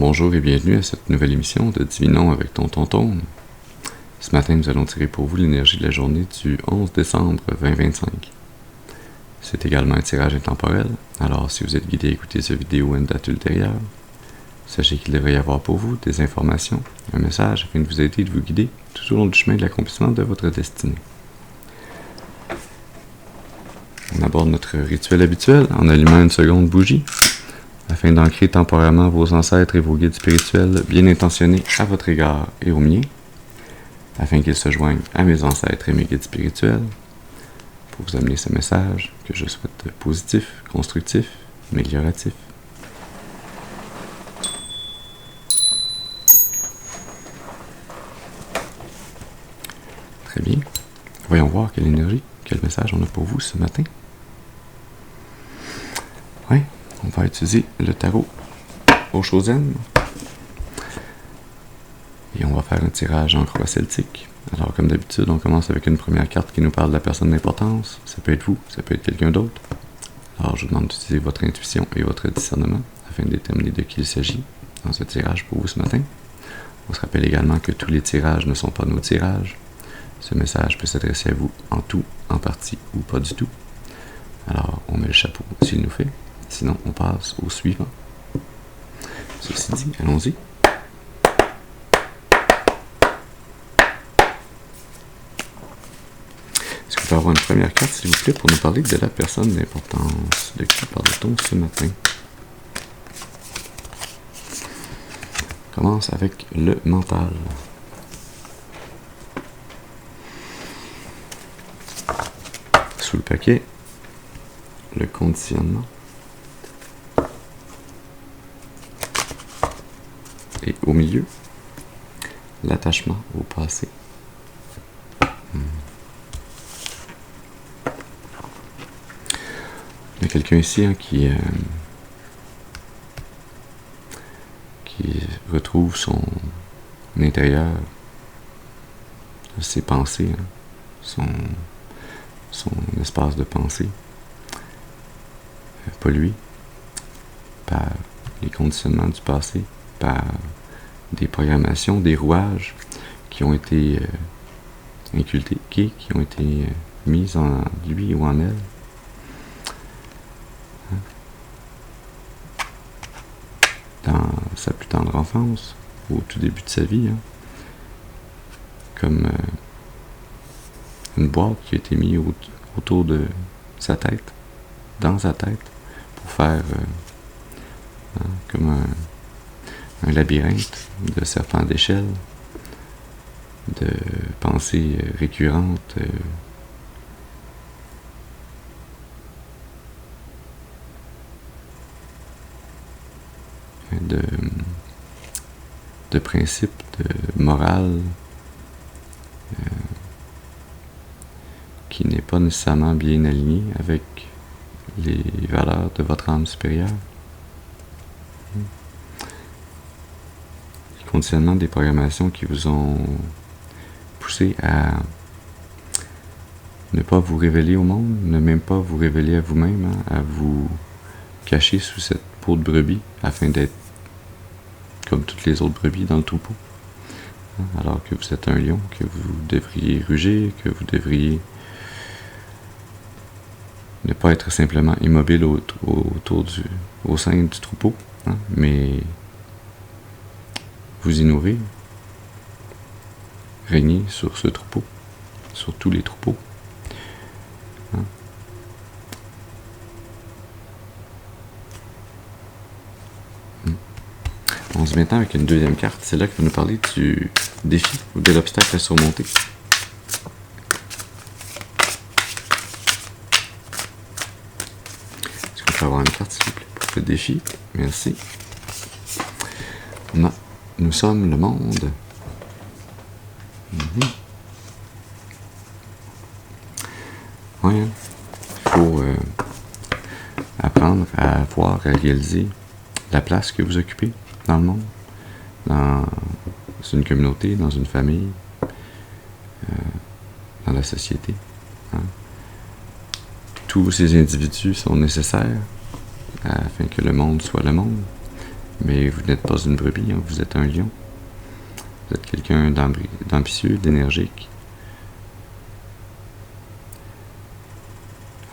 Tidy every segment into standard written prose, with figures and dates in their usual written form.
bonjour et bienvenue à cette nouvelle émission de Divinons avec Tonton. Ce matin, nous allons tirer pour vous l'énergie de la journée du 11 décembre 2025. C'est également un tirage intemporel, alors si vous êtes guidé à écouter cette vidéo à une date ultérieure, sachez qu'il devrait y avoir pour vous des informations, un message afin de vous aider et de vous guider tout au long du chemin de l'accomplissement de votre destinée. On aborde notre rituel habituel en allumant une seconde bougie, afin d'ancrer temporairement vos ancêtres et vos guides spirituels bien intentionnés à votre égard et au mien, afin qu'ils se joignent à mes ancêtres et mes guides spirituels, pour vous amener ce message que je souhaite positif, constructif, amélioratif. Très bien. Voyons voir quelle énergie, quel message on a pour vous ce matin. Oui, on va utiliser le tarot Oshozen. Et on va faire un tirage en croix celtique. Alors, comme d'habitude, on commence avec une première carte qui nous parle de la personne d'importance. Ça peut être vous, ça peut être quelqu'un d'autre. Alors, je vous demande d'utiliser votre intuition et votre discernement afin de déterminer de qui il s'agit dans ce tirage pour vous ce matin. On se rappelle également que tous les tirages ne sont pas nos tirages. Ce message peut s'adresser à vous en tout, en partie ou pas du tout. Alors, on met le chapeau s'il nous fait. Sinon, on passe au suivant. Ceci dit, allons-y. Est-ce qu'on peut avoir une première carte, s'il vous plaît, pour nous parler de la personne d'importance? De qui parle-t-on ce matin? On commence avec le mental. Sous le paquet, le conditionnement. Et au milieu, l'attachement au passé. Il y a quelqu'un ici qui retrouve son intérieur, ses pensées, son espace de pensée, pollué par les conditionnements du passé, par des programmations, des rouages qui ont été inculqués, qui ont été mis en lui ou en elle. Dans sa plus tendre enfance, au tout début de sa vie, comme une boîte qui a été mise autour de sa tête, dans sa tête, pour faire comme un labyrinthe de serpents d'échelle, de pensées récurrentes, de principes, de morale, qui n'est pas nécessairement bien aligné avec les valeurs de votre âme supérieure. Les conditionnements des programmations qui vous ont poussé à ne pas vous révéler au monde, ne même pas vous révéler à vous-même, à vous cacher sous cette peau de brebis afin d'être comme toutes les autres brebis dans le troupeau. Alors que vous êtes un lion, que vous devriez rugir, que vous devriez ne pas être simplement immobile au sein du troupeau, mais vous y nourrir, régner sur ce troupeau, sur tous les troupeaux. On se met maintenant avec une deuxième carte. C'est là qui va nous parler du défi ou de l'obstacle à surmonter. Est-ce qu'on peut avoir une carte, s'il vous plaît, pour le défi? Merci. Nous sommes le monde. Oui, il faut apprendre à voir, à réaliser la place que vous occupez dans le monde, dans une communauté, dans une famille, dans la société. Tous ces individus sont nécessaires afin que le monde soit le monde. Mais vous n'êtes pas une brebis, hein, vous êtes un lion. Vous êtes quelqu'un d'ambitieux, d'énergique.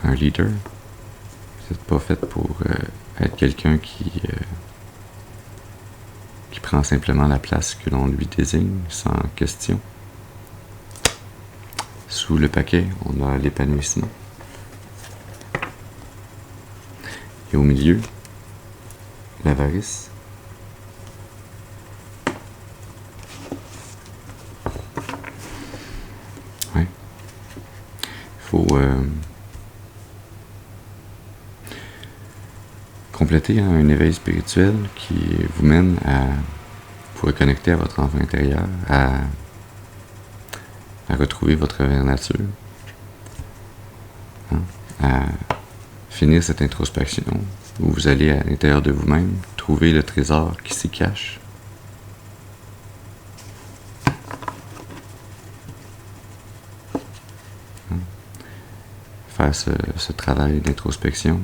Un leader. Vous n'êtes pas fait pour être quelqu'un qui prend simplement la place que l'on lui désigne, sans question. Sous le paquet, on a l'épanouissement. Et au milieu, l'avarice. Ouais. Il faut compléter un éveil spirituel qui vous mène à vous reconnecter à votre enfant intérieur, à retrouver votre vraie nature, hein, à finir cette introspection où vous allez à l'intérieur de vous-même trouver le trésor qui s'y cache. Hein, faire ce travail d'introspection.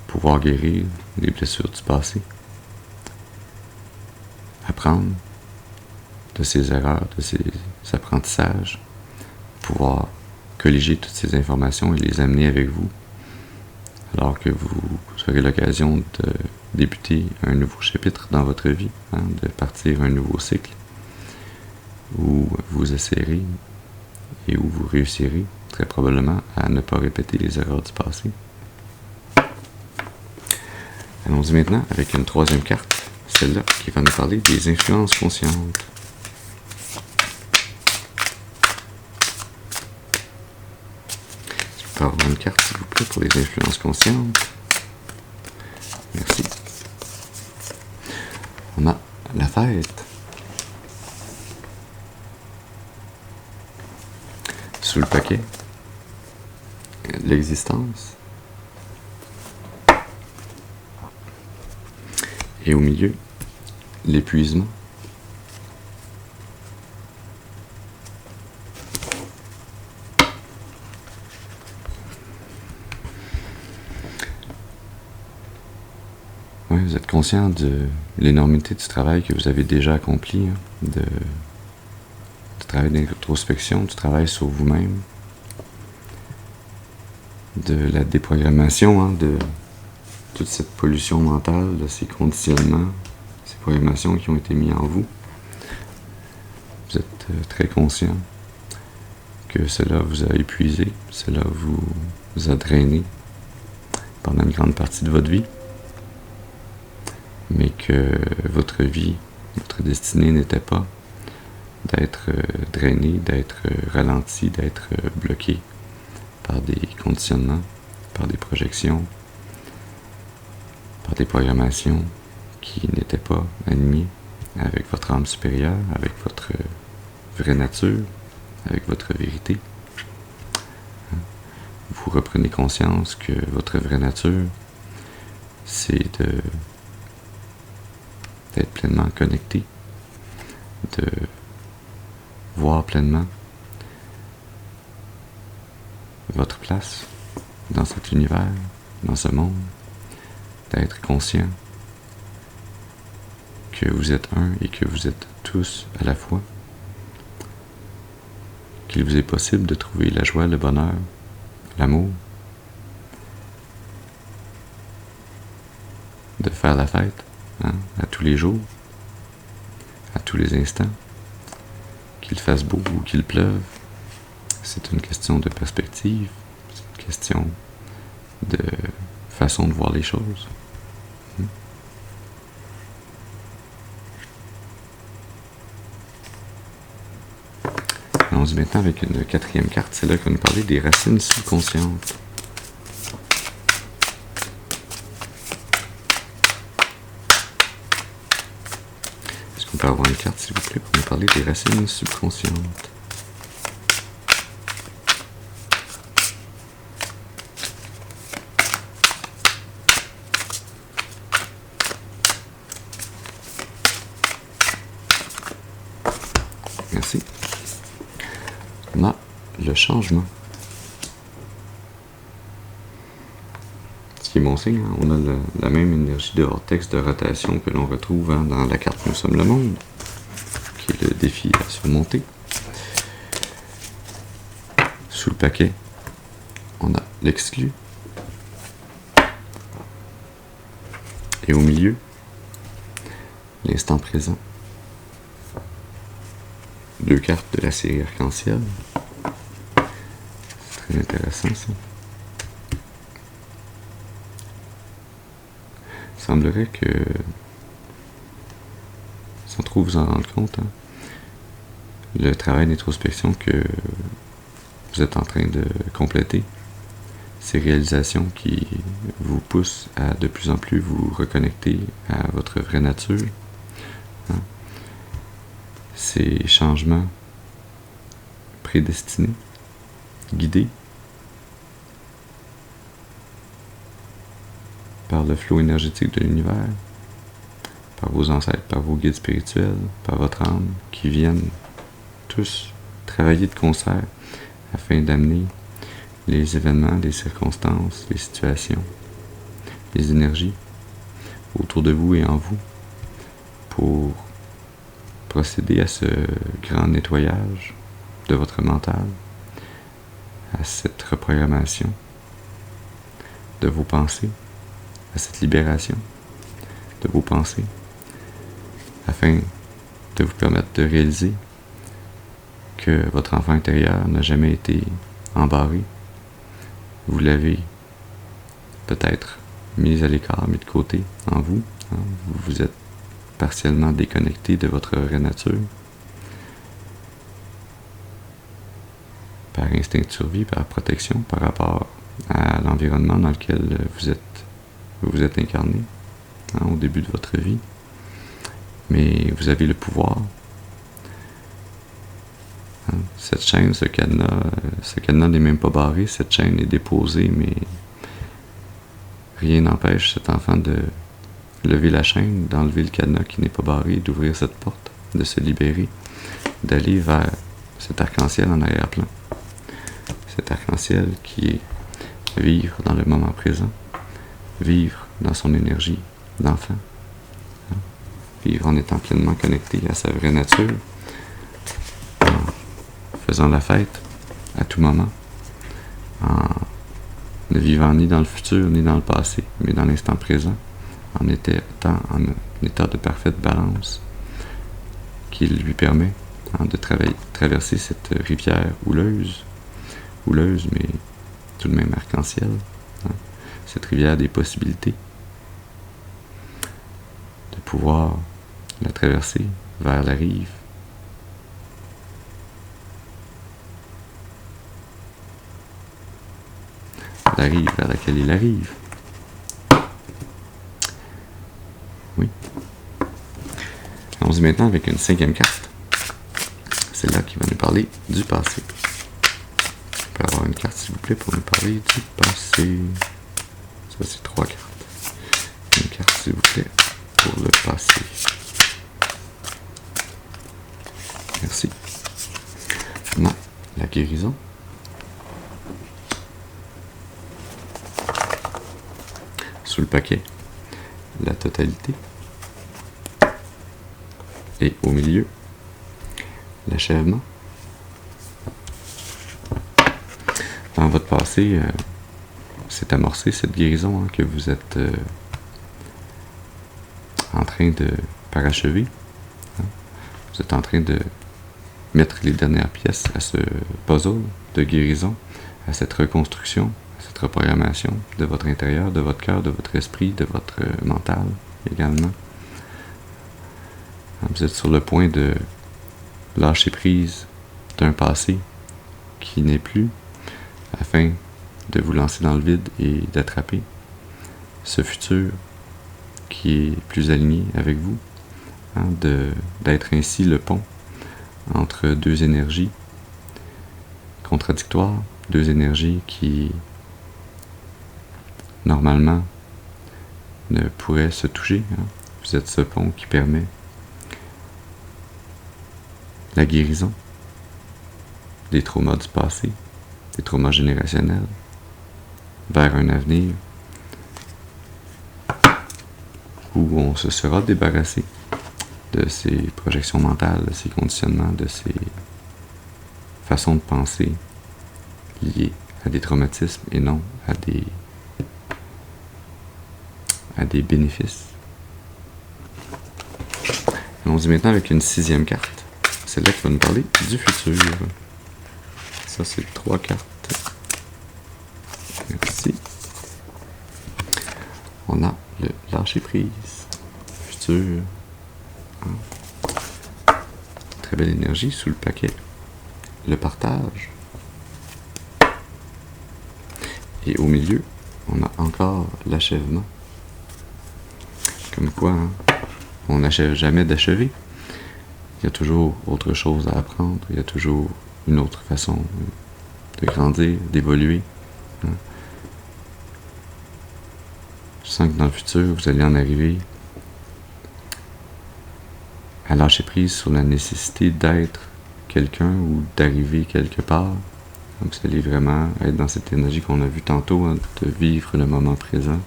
Pouvoir guérir les blessures du passé. Apprendre de ses erreurs, de ses apprentissages. Pouvoir colliger toutes ces informations et les amener avec vous alors que vous aurez l'occasion de débuter un nouveau chapitre dans votre vie, hein, de partir un nouveau cycle où vous essayerez et où vous réussirez très probablement à ne pas répéter les erreurs du passé. Allons-y maintenant avec une troisième carte, celle-là qui va nous parler des influences conscientes. Je peux avoir une carte, s'il vous plaît, pour les influences conscientes. Merci. On a la fête. Sous le paquet, l'existence. Et au milieu, l'épuisement. Oui, vous êtes conscient de l'énormité du travail que vous avez déjà accompli, hein, du travail d'introspection, du travail sur vous-même, de la déprogrammation, hein, de toute cette pollution mentale, de ces conditionnements, ces programmations qui ont été mis en vous. Vous êtes très conscient que cela vous a épuisé, cela vous a drainé pendant une grande partie de votre vie, mais que votre vie, votre destinée n'était pas d'être drainé, d'être ralenti, d'être bloqué par des conditionnements, par des projections, par des programmations qui n'étaient pas alignées avec votre âme supérieure, avec votre vraie nature, avec votre vérité. Vous reprenez conscience que votre vraie nature, c'est d'être pleinement connecté, de voir pleinement votre place dans cet univers, dans ce monde, d'être conscient que vous êtes un et que vous êtes tous à la fois, qu'il vous est possible de trouver la joie, le bonheur, l'amour, de faire la fête, hein, à tous les jours, à tous les instants, qu'il fasse beau ou qu'il pleuve. C'est une question de perspective, c'est une question de façon de voir les choses. Allons-y maintenant avec une quatrième carte, c'est là qu'on nous parlait des racines subconscientes. Est-ce qu'on peut avoir une carte, s'il vous plaît, pour nous parler des racines subconscientes? Merci. On a le changement. qui est mon signe, hein, on a la même énergie de vortex de rotation que l'on retrouve dans la carte Nous sommes le monde, qui est le défi à surmonter. Sous le paquet, on a l'exclu. Et au milieu, l'instant présent. 2 cartes de la série arc-en-ciel. C'est très intéressant ça. Il semblerait que, sans trop vous en rendre compte, hein, le travail d'introspection que vous êtes en train de compléter, ces réalisations qui vous poussent à de plus en plus vous reconnecter à votre vraie nature, hein, ces changements prédestinés, guidés par le flot énergétique de l'univers, par vos ancêtres, par vos guides spirituels, par votre âme, qui viennent tous travailler de concert afin d'amener les événements, les circonstances, les situations, les énergies autour de vous et en vous pour procéder à ce grand nettoyage de votre mental, à cette reprogrammation de vos pensées, à cette libération de vos pensées, afin de vous permettre de réaliser que votre enfant intérieur n'a jamais été embarré. Vous l'avez peut-être mis à l'écart, mis de côté en vous. Hein. Vous vous êtes partiellement déconnecté de votre vraie nature. Par instinct de survie, par protection, par rapport à l'environnement dans lequel vous êtes incarné, hein, au début de votre vie. Mais vous avez le pouvoir. Hein, cette chaîne, ce cadenas n'est même pas barré, cette chaîne est déposée, mais rien n'empêche cet enfant de lever la chaîne, d'enlever le cadenas qui n'est pas barré, d'ouvrir cette porte, de se libérer, d'aller vers cet arc-en-ciel en arrière-plan. Cet arc-en-ciel qui est vivre dans le moment présent, vivre dans son énergie d'enfant, hein, vivre en étant pleinement connecté à sa vraie nature, faisant la fête à tout moment, en ne vivant ni dans le futur ni dans le passé, mais dans l'instant présent, en étant en état de parfaite balance qui lui permet, hein, de traverser cette rivière houleuse, mais tout de même arc-en-ciel, hein, cette rivière des possibilités, de pouvoir la traverser vers la rive, la rive vers laquelle il arrive. Oui. Allons-y maintenant avec une 5e carte. Celle-là qui va nous parler du passé. On peut avoir une carte, s'il vous plaît, pour nous parler du passé. Ça, c'est 3 cartes. Une carte, s'il vous plaît, pour le passé. Merci. Maintenant, la guérison. Sous le paquet, la totalité. Et au milieu, l'achèvement. Dans votre passé, c'est amorcé cette guérison, hein, que vous êtes en train de parachever. Hein. Vous êtes en train de mettre les dernières pièces à ce puzzle de guérison, à cette reconstruction, cette reprogrammation de votre intérieur, de votre cœur, de votre esprit, de votre mental également. Vous êtes sur le point de lâcher prise d'un passé qui n'est plus, afin de vous lancer dans le vide et d'attraper ce futur qui est plus aligné avec vous, hein, d'être ainsi le pont entre 2 énergies contradictoires, 2 énergies qui normalement ne pourraient se toucher. Hein. Vous êtes ce pont qui permet la guérison des traumas du passé, des traumas générationnels, vers un avenir où on se sera débarrassé de ces projections mentales, de ces conditionnements, de ces façons de penser liées à des traumatismes et non à des bénéfices. Allons-y maintenant avec une 6e carte. Celle-là qui va nous parler du futur. Ça, c'est 3 cartes. Merci. On a le lâcher-prise. Futur. Très belle énergie sous le paquet. Le partage. Et au milieu, on a encore l'achèvement. Comme quoi, on n'achève jamais d'achever. Il y a toujours autre chose à apprendre. Il y a toujours une autre façon de grandir, d'évoluer. Je sens que dans le futur, vous allez en arriver à lâcher prise sur la nécessité d'être quelqu'un ou d'arriver quelque part. Donc, vous allez vraiment être dans cette énergie qu'on a vue tantôt, de vivre le moment présent,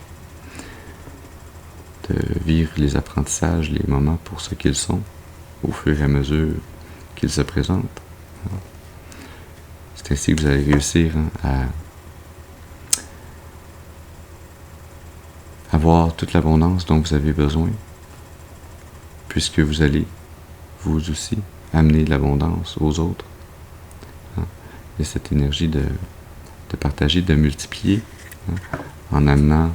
de vivre les apprentissages, les moments pour ce qu'ils sont, au fur et à mesure qu'ils se présentent. C'est ainsi que vous allez réussir à avoir toute l'abondance dont vous avez besoin, puisque vous allez, vous aussi, amener l'abondance aux autres. Et cette énergie de partager, de multiplier, en amenant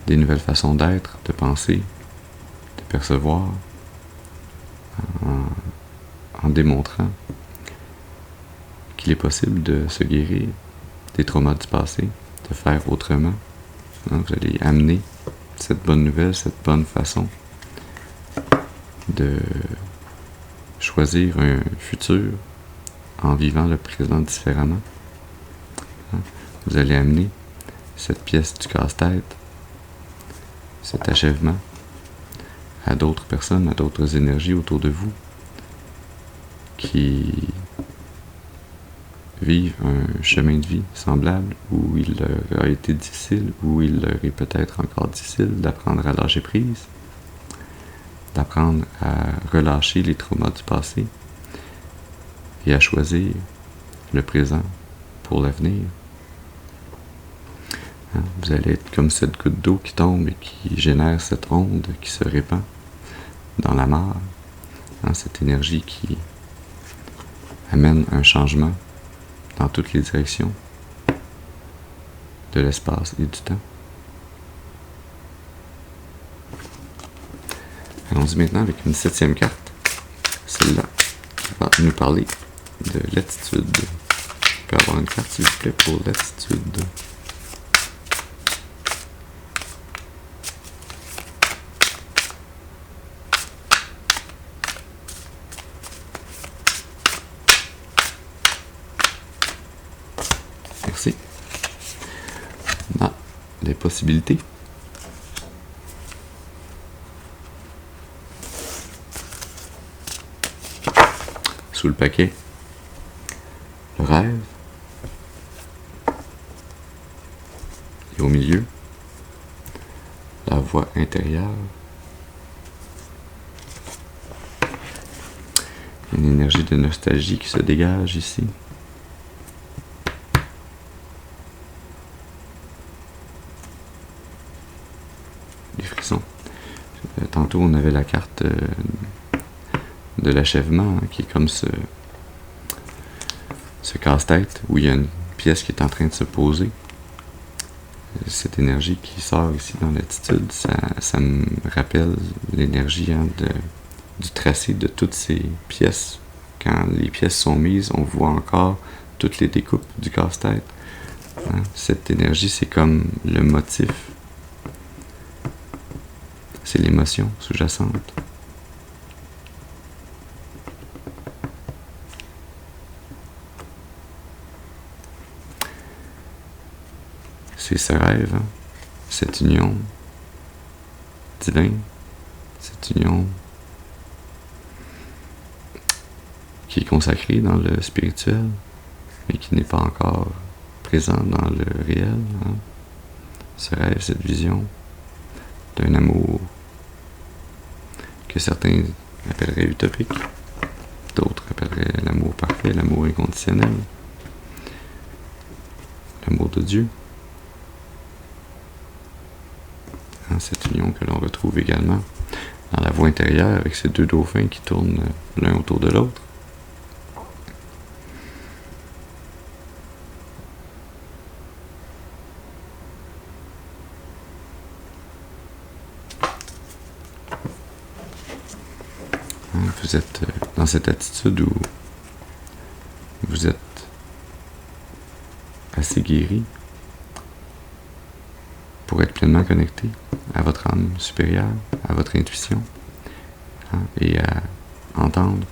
des nouvelles façons d'être, de penser, de percevoir, en démontrant qu'il est possible de se guérir des traumas du passé, de faire autrement. Vous allez amener cette bonne nouvelle, cette bonne façon de choisir un futur en vivant le présent différemment. Vous allez amener cette pièce du casse-tête, cet achèvement, à d'autres personnes, à d'autres énergies autour de vous qui vivent un chemin de vie semblable où il leur a été difficile, où il leur est peut-être encore difficile d'apprendre à lâcher prise, d'apprendre à relâcher les traumas du passé et à choisir le présent pour l'avenir. Vous allez être comme cette goutte d'eau qui tombe et qui génère cette onde qui se répand dans la mare. Cette énergie qui amène un changement dans toutes les directions de l'espace et du temps. Allons-y maintenant avec une 7e carte. Celle-là qui va nous parler de l'attitude. On peut avoir une carte, s'il vous plaît, pour l'attitude. Merci. On a les possibilités. Sous le paquet, le rêve. Et au milieu, la voix intérieure. Une énergie de nostalgie qui se dégage ici. Les frissons. Tantôt, on avait la carte de l'achèvement, qui est comme ce casse-tête où il y a une pièce qui est en train de se poser. Cette énergie qui sort ici dans l'attitude, ça me rappelle l'énergie du tracé de toutes ces pièces. Quand les pièces sont mises, on voit encore toutes les découpes du casse-tête. Cette énergie, c'est comme le motif. C'est l'émotion sous-jacente. C'est ce rêve, cette union divine, cette union qui est consacrée dans le spirituel, mais qui n'est pas encore présent dans le réel. Ce rêve, cette vision d'un amour que certains appelleraient utopique, d'autres appelleraient l'amour parfait, l'amour inconditionnel, l'amour de Dieu. Cette union que l'on retrouve également dans la voie intérieure avec ces deux dauphins qui tournent l'un autour de l'autre. Vous êtes dans cette attitude où vous êtes assez guéri pour être pleinement connecté à votre âme supérieure, à votre intuition, et à entendre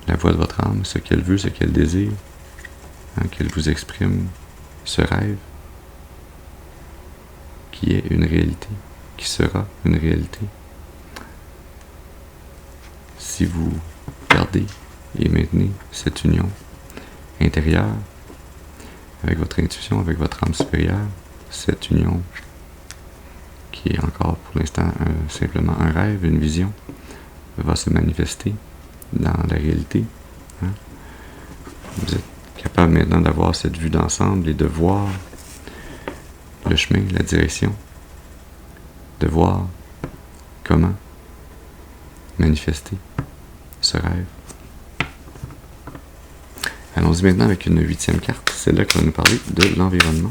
la voix de votre âme, ce qu'elle veut, ce qu'elle désire, qu'elle vous exprime ce rêve qui est une réalité, qui sera une réalité. Si vous gardez et maintenez cette union intérieure avec votre intuition, avec votre âme supérieure, cette union qui est encore pour l'instant simplement un rêve, une vision, va se manifester dans la réalité. Vous êtes capable maintenant d'avoir cette vue d'ensemble et de voir le chemin, la direction, de voir comment manifester ce rêve. Allons-y maintenant avec une 8e carte, celle-là qui va nous parler de l'environnement.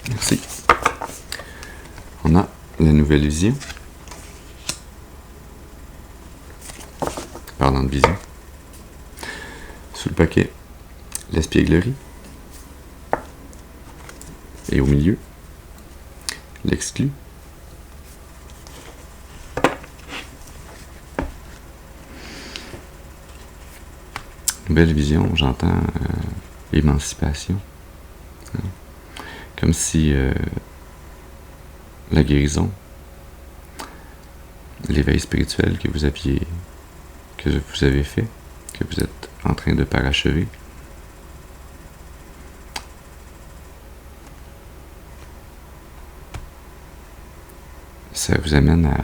Merci. On a la nouvelle vision. Parlant de vision. Sous le paquet, l'espièglerie. Et au milieu, l'exclu. Nouvelle vision, j'entends émancipation. Comme si la guérison, l'éveil spirituel que vous avez fait, que vous êtes en train de parachever, ça vous amène à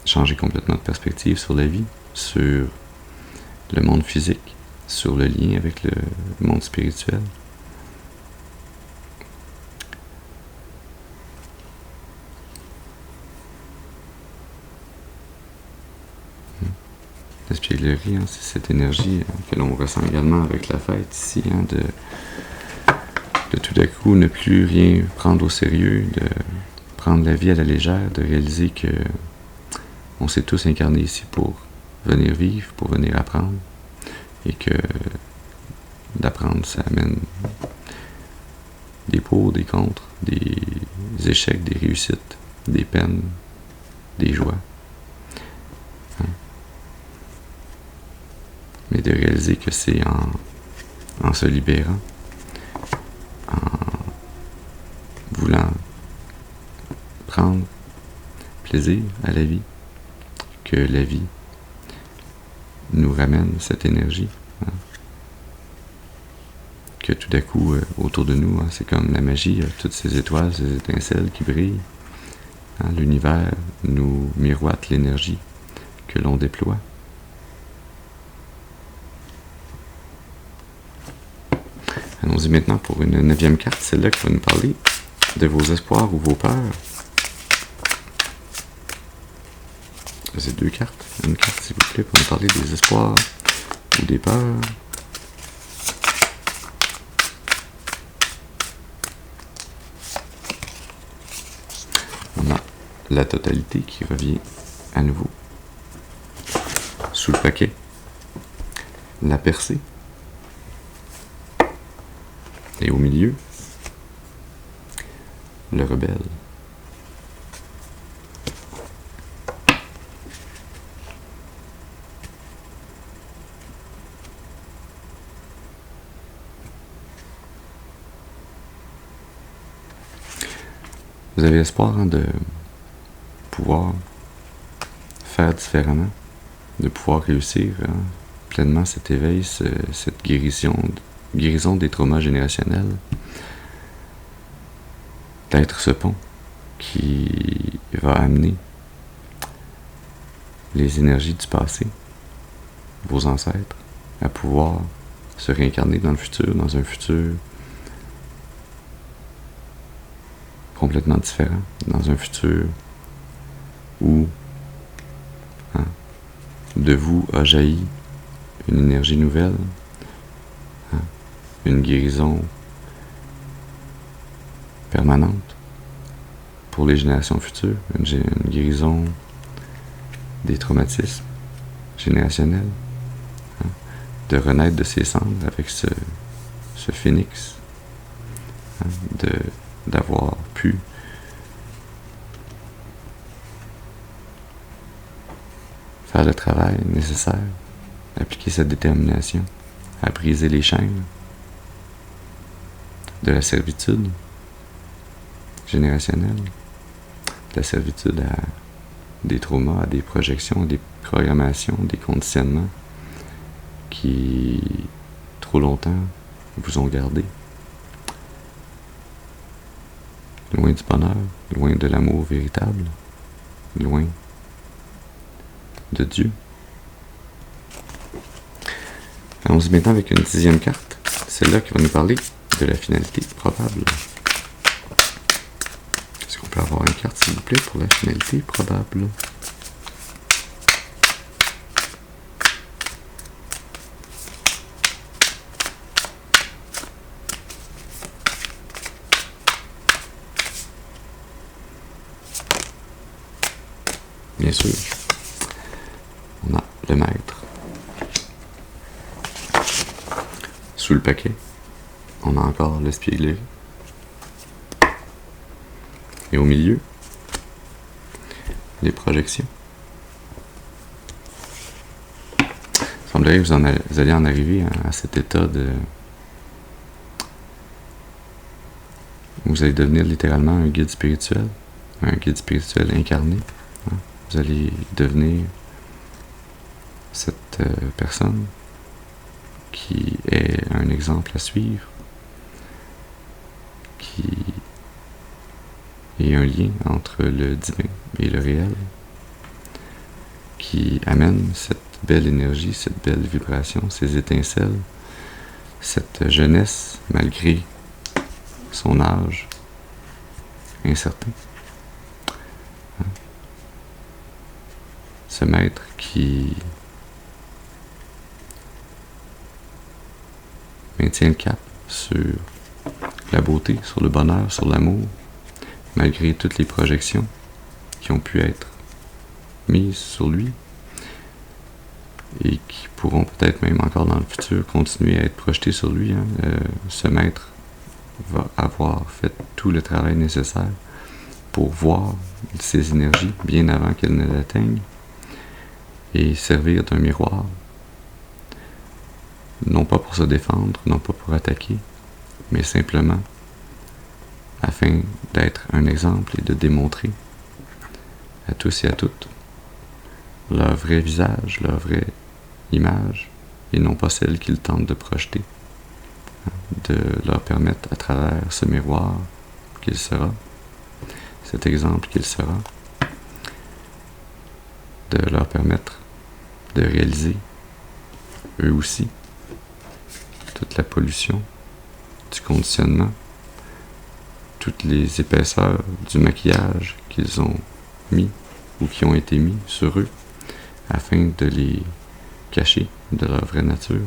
changer complètement de perspective sur la vie, sur le monde physique, sur le lien avec le monde spirituel. L'espièglerie, c'est cette énergie que l'on ressent également avec la fête ici, de tout à coup ne plus rien prendre au sérieux, de prendre la vie à la légère, de réaliser que on s'est tous incarnés ici pour venir vivre, pour venir apprendre, et que d'apprendre, ça amène des pour, des contre, des échecs, des réussites, des peines, des joies. Mais de réaliser que c'est en se libérant, en voulant prendre plaisir à la vie, que la vie nous ramène cette énergie. Que tout à coup, autour de nous, c'est comme la magie, toutes ces étoiles, ces étincelles qui brillent. L'univers nous miroite l'énergie que l'on déploie. Allons-y maintenant pour une 9e carte, celle-là qui va nous parler de vos espoirs ou vos peurs. C'est 2 cartes. Une carte, s'il vous plaît, pour nous parler des espoirs ou des peurs. On a la totalité qui revient à nouveau sous le paquet. La percée. Et au milieu, le rebelle. Vous avez espoir de pouvoir faire différemment, de pouvoir réussir pleinement cet éveil, cette guérison des traumas générationnels, d'être ce pont qui va amener les énergies du passé, vos ancêtres, à pouvoir se réincarner dans le futur, dans un futur complètement différent, dans un futur où de vous a jailli une énergie nouvelle, une guérison permanente pour les générations futures, une guérison des traumatismes générationnels, de renaître de ses cendres avec ce phénix, d'avoir pu faire le travail nécessaire, appliquer cette détermination à briser les chaînes de la servitude générationnelle, de la servitude à des traumas, à des projections, à des programmations, des conditionnements qui, trop longtemps, vous ont gardé loin du bonheur, loin de l'amour véritable, loin de Dieu. Allons-y maintenant avec une 10e carte, celle-là qui va nous parler de la finalité probable. Est-ce qu'on peut avoir une carte, s'il vous plaît, pour la finalité probable? Bien sûr, on a le maître. Sous le paquet, on a encore l'espiègle. Et au milieu, les projections. Il semblerait que vous allez en arriver à cet état de... Vous allez devenir littéralement un guide spirituel incarné. Vous allez devenir cette personne qui est un exemple à suivre, qui est un lien entre le divin et le réel, qui amène cette belle énergie, cette belle vibration, ces étincelles, cette jeunesse malgré son âge incertain. Ce maître qui maintient le cap sur la beauté, sur le bonheur, sur l'amour, malgré toutes les projections qui ont pu être mises sur lui et qui pourront peut-être même encore dans le futur continuer à être projetées sur lui. Ce maître va avoir fait tout le travail nécessaire pour voir ces énergies bien avant qu'elles ne l'atteignent et servir d'un miroir, non pas pour se défendre, non pas pour attaquer, mais simplement afin d'être un exemple et de démontrer à tous et à toutes leur vrai visage, leur vraie image, et non pas celle qu'ils tentent de projeter, de leur permettre à travers ce miroir qu'il sera, cet exemple qu'il sera, de leur permettre de réaliser eux aussi toute la pollution, du conditionnement, toutes les épaisseurs du maquillage qu'ils ont mis ou qui ont été mis sur eux afin de les cacher de leur vraie nature.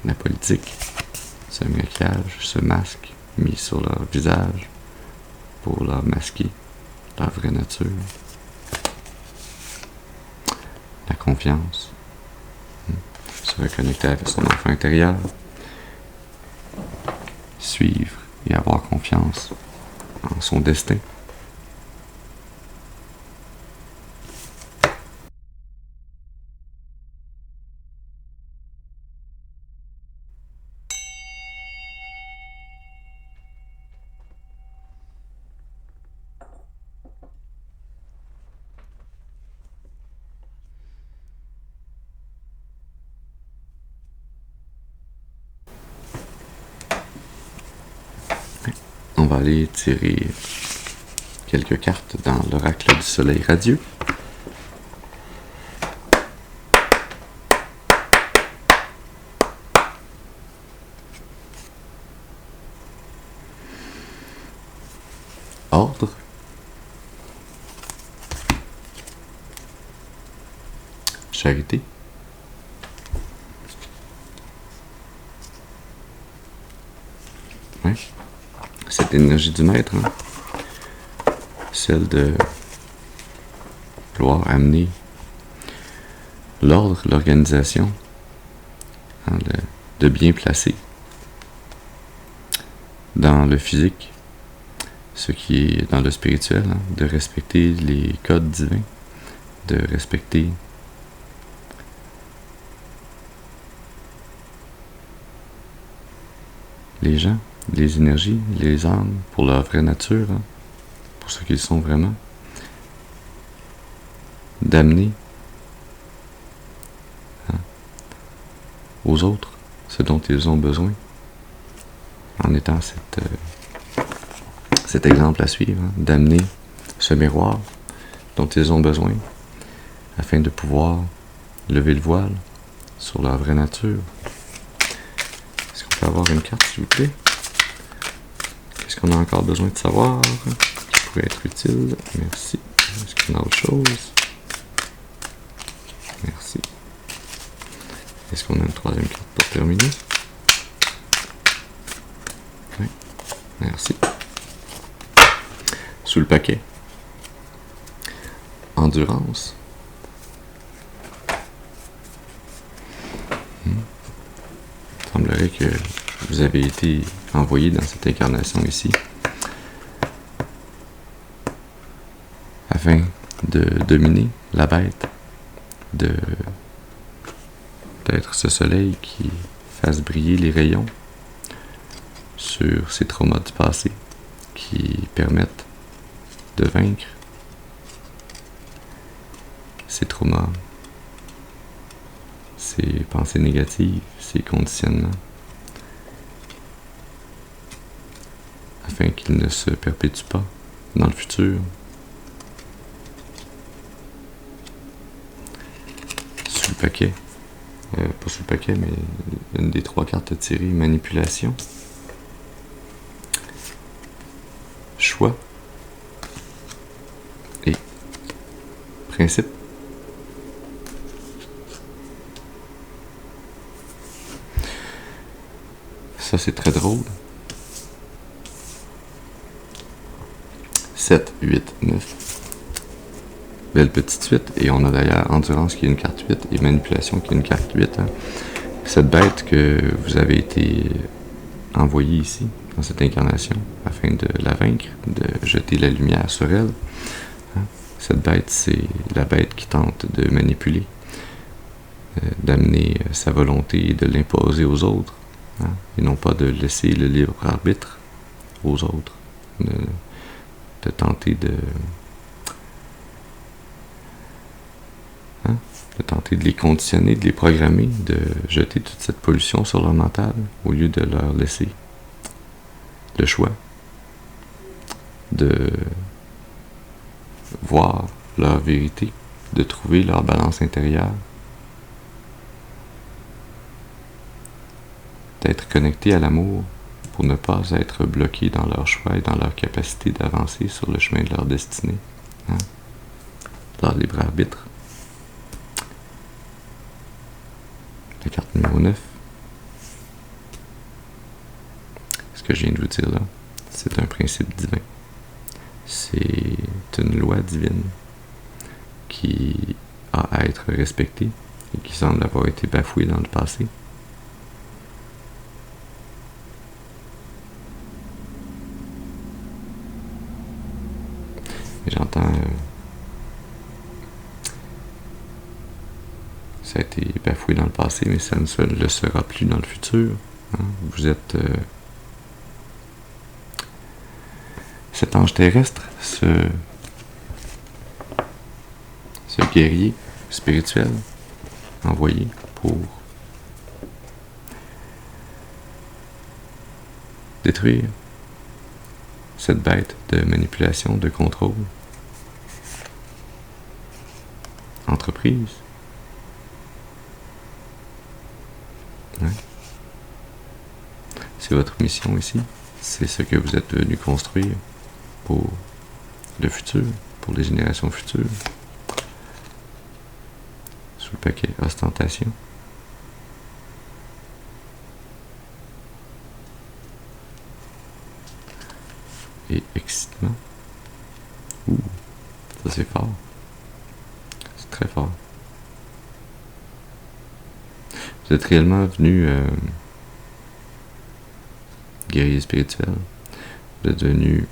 La politique, ce maquillage, ce masque mis sur leur visage pour leur masquer leur vraie nature. La confiance, se reconnecter avec son enfant intérieur, suivre et avoir confiance en son destin. va aller tirer quelques cartes dans l'oracle du soleil radieux. Ordre. Charité. Ouais. Cette énergie du maître, hein, celle de vouloir amener l'ordre, l'organisation, hein, de bien placer dans le physique ce qui est dans le spirituel, hein, de respecter les codes divins, de respecter les gens, les énergies, les âmes pour leur vraie nature, hein, pour ce qu'ils sont vraiment, d'amener, hein, aux autres ce dont ils ont besoin, en étant cet exemple à suivre, hein, d'amener ce miroir dont ils ont besoin afin de pouvoir lever le voile sur leur vraie nature. Est-ce qu'on peut avoir une carte, s'il vous plaît? Qu'est-ce qu'on a encore besoin de savoir qui pourrait être utile? Merci. Est-ce qu'on a autre chose? Merci. Est-ce qu'on a une troisième carte pour terminer? Oui. Merci. Sous le paquet. Endurance. Il semblerait que vous avez été envoyé dans cette incarnation ici afin de dominer la bête, d'être ce soleil qui fasse briller les rayons sur ces traumas du passé qui permettent de vaincre ces traumas, ces pensées négatives, ces conditionnements, afin qu'ils ne se perpétuent pas dans le futur. Sous le paquet, pas sous le paquet, mais une des trois cartes tirées, manipulation, choix et principe. Ça, c'est très drôle. 7, 8, 9. Belle petite suite. Et on a d'ailleurs Endurance qui est une carte 8 et Manipulation qui est une carte 8. Hein. Cette bête que vous avez été envoyée ici, dans cette incarnation, afin de la vaincre, de jeter la lumière sur elle. Hein. Cette bête, c'est la bête qui tente de manipuler, d'amener sa volonté et de l'imposer aux autres. Hein, et non pas de laisser le libre arbitre aux autres, de tenter de les conditionner, de les programmer, de jeter toute cette pollution sur leur mental au lieu de leur laisser le choix de voir leur vérité, de trouver leur balance intérieure, d'être connectés à l'amour pour ne pas être bloqués dans leur choix et dans leur capacité d'avancer sur le chemin de leur destinée, hein? Leur libre arbitre. La carte numéro 9. Ce que je viens de vous dire là, c'est un principe divin. C'est une loi divine qui a à être respectée et qui semble avoir été bafouée dans le passé. J'entends ça a été bafoué dans le passé, mais ça ne le sera plus dans le futur. Hein? Vous êtes cet ange terrestre, ce guerrier spirituel envoyé pour détruire cette bête de manipulation, de contrôle. Entreprise. Ouais. C'est votre mission ici. C'est ce que vous êtes venu construire pour le futur, pour les générations futures. Sous le paquet ostentation. Et excitement. Ouh, ça c'est fort. C'est très fort. Vous êtes réellement venu guerrier spirituel. Vous êtes venu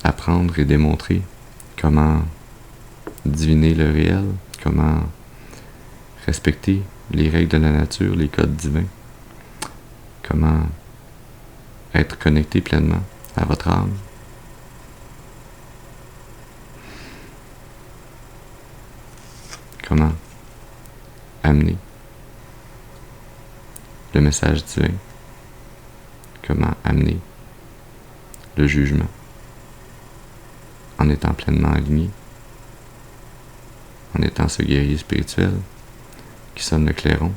apprendre et démontrer comment diviner le réel, comment respecter les règles de la nature, les codes divins, comment être connecté pleinement à votre âme. Comment amener le message divin. Comment amener le jugement en étant pleinement aligné, en étant ce guerrier spirituel qui sonne le clairon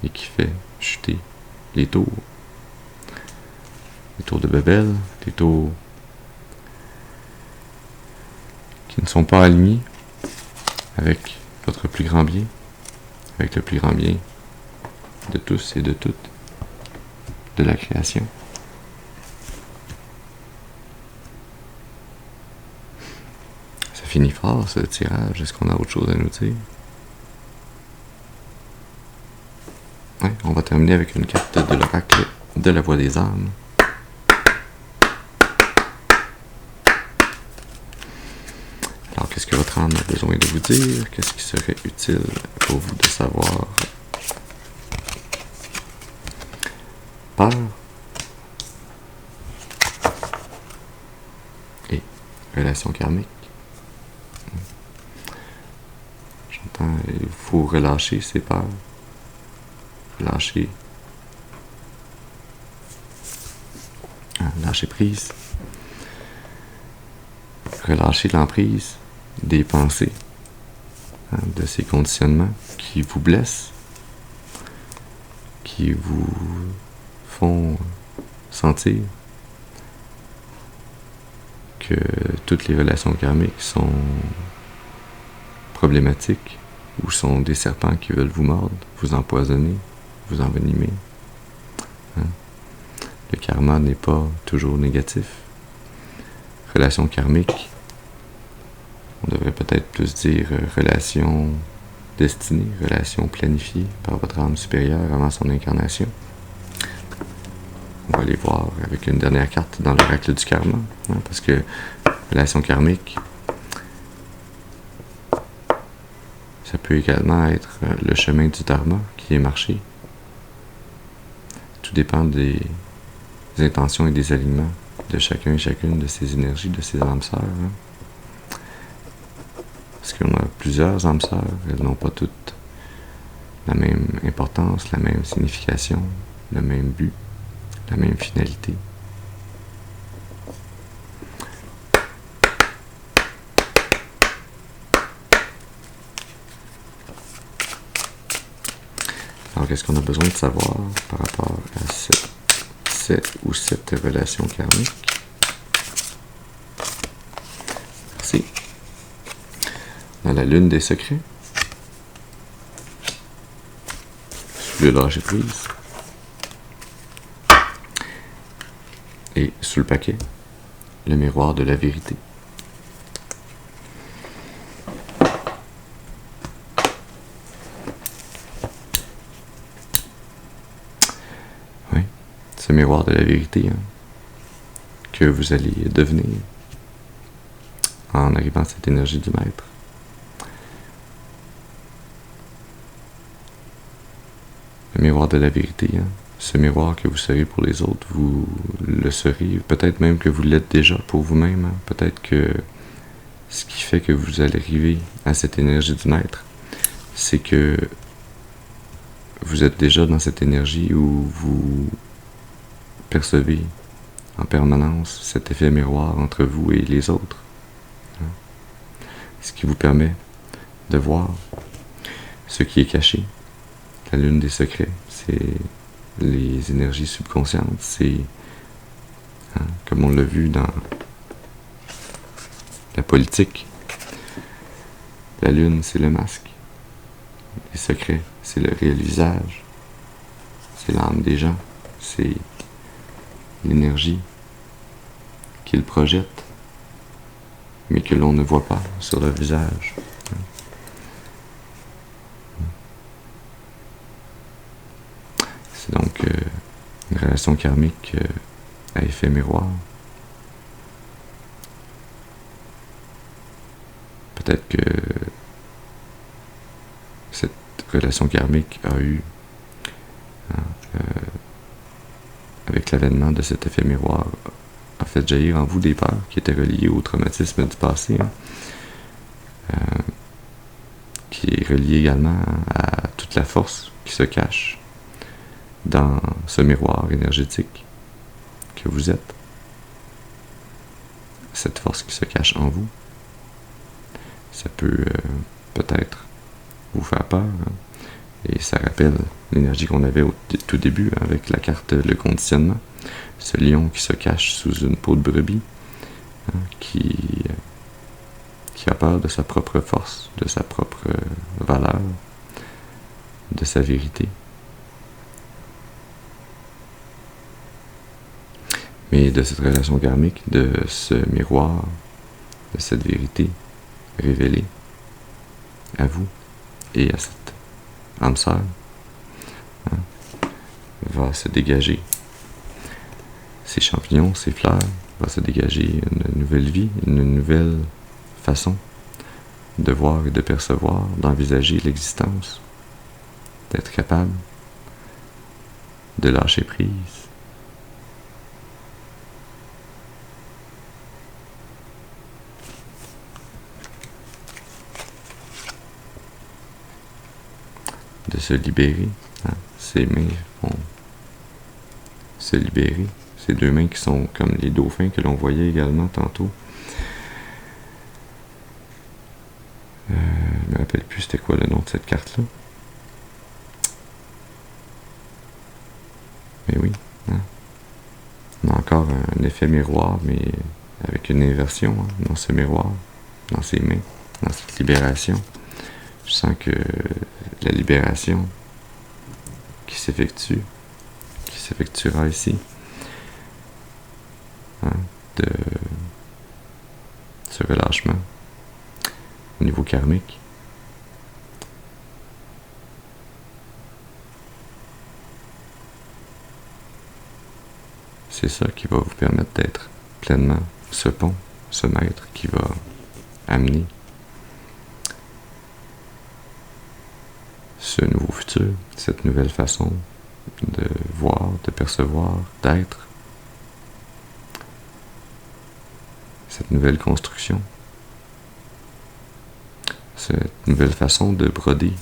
et qui fait chuter les tours de Babel, les tours qui ne sont pas alignés avec votre plus grand bien, avec le plus grand bien de tous et de toutes, de la création. Ça finit fort, ce tirage. Est-ce qu'on a autre chose à nous dire? Ouais, on va terminer avec une carte de l'oracle de la voix des âmes. Alors, qu'est-ce que votre âme a besoin de vous dire? Qu'est-ce qui serait utile pour vous de savoir? Peur et relation karmique. J'entends, il faut relâcher ses peurs, relâcher prise, relâcher l'emprise des pensées, de ces conditionnements qui vous blessent, qui vous font sentir que toutes les relations karmiques sont problématiques ou sont des serpents qui veulent vous mordre, vous empoisonner, vous envenimer. Le karma n'est pas toujours négatif. Relation karmique, on devrait peut-être plus dire relation destinée, relation planifiée par votre âme supérieure avant son incarnation. On va aller voir avec une dernière carte dans l'oracle du karma, parce que relation karmique, ça peut également être le chemin du dharma qui est marché. Tout dépend des intentions et des alignements de chacun et chacune de ces énergies, de ces âmes sœurs. Parce qu'on a plusieurs âmes sœurs, elles n'ont pas toutes la même importance, la même signification, le même but, la même finalité. Alors, qu'est-ce qu'on a besoin de savoir par rapport à cette relation karmique? Merci. Dans la lune des secrets, sous le lâcher prise, et sous le paquet, le miroir de la vérité. Oui, ce miroir de la vérité que vous allez devenir en arrivant à cette énergie du maître. Le miroir de la vérité, ce miroir que vous serez pour les autres, vous le serez, peut-être même que vous l'êtes déjà pour vous-même. Peut-être que ce qui fait que vous allez arriver à cette énergie du maître, c'est que vous êtes déjà dans cette énergie où vous percevez en permanence cet effet miroir entre vous et les autres. Ce qui vous permet de voir ce qui est caché. La lune des secrets, c'est les énergies subconscientes, c'est, comme on l'a vu dans la politique, la lune, c'est le masque. Les secrets, c'est le réel visage. C'est l'âme des gens. C'est l'énergie qu'ils projettent, mais que l'on ne voit pas sur leur visage. C'est donc une relation karmique à effet miroir. Peut-être que cette relation karmique a eu, avec l'avènement de cet effet miroir, a fait jaillir en vous des peurs qui étaient reliées au traumatisme du passé, qui est relié également à toute la force qui se cache dans ce miroir énergétique que vous êtes. Cette force qui se cache en vous. Ça peut peut-être vous faire peur, et ça rappelle l'énergie qu'on avait au tout début avec la carte le conditionnement, ce lion qui se cache sous une peau de brebis, qui a peur de sa propre force, de sa propre valeur, de sa vérité. Mais de cette relation karmique, de ce miroir, de cette vérité révélée à vous et à cette âme sœur, va se dégager ces champignons, ces fleurs, va se dégager une nouvelle vie, une nouvelle façon de voir et de percevoir, d'envisager l'existence, d'être capable de lâcher prise. De se libérer. Ces mains vont se libérer. Ces deux mains qui sont comme les dauphins que l'on voyait également tantôt. Je me rappelle plus c'était quoi le nom de cette carte-là. Mais oui. On a encore un effet miroir, mais avec une inversion dans ce miroir, dans ces mains, dans cette libération. Je sens que la libération qui s'effectuera ici, de ce relâchement au niveau karmique, c'est ça qui va vous permettre d'être pleinement ce pont, ce maître qui va amener ce nouveau futur, cette nouvelle façon de voir, de percevoir, d'être, cette nouvelle construction, cette nouvelle façon de broder,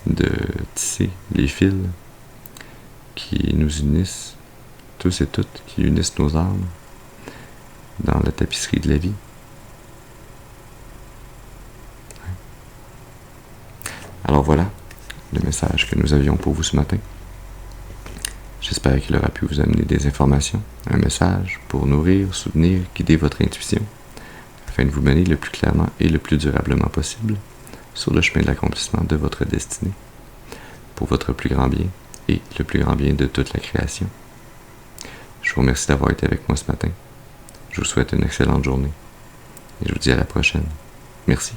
de tisser les fils qui nous unissent, tous et toutes, qui unissent nos âmes dans la tapisserie de la vie. Alors voilà le message que nous avions pour vous ce matin. J'espère qu'il aura pu vous amener des informations, un message pour nourrir, soutenir, guider votre intuition, afin de vous mener le plus clairement et le plus durablement possible sur le chemin de l'accomplissement de votre destinée, pour votre plus grand bien et le plus grand bien de toute la création. Je vous remercie d'avoir été avec moi ce matin. Je vous souhaite une excellente journée et je vous dis à la prochaine. Merci.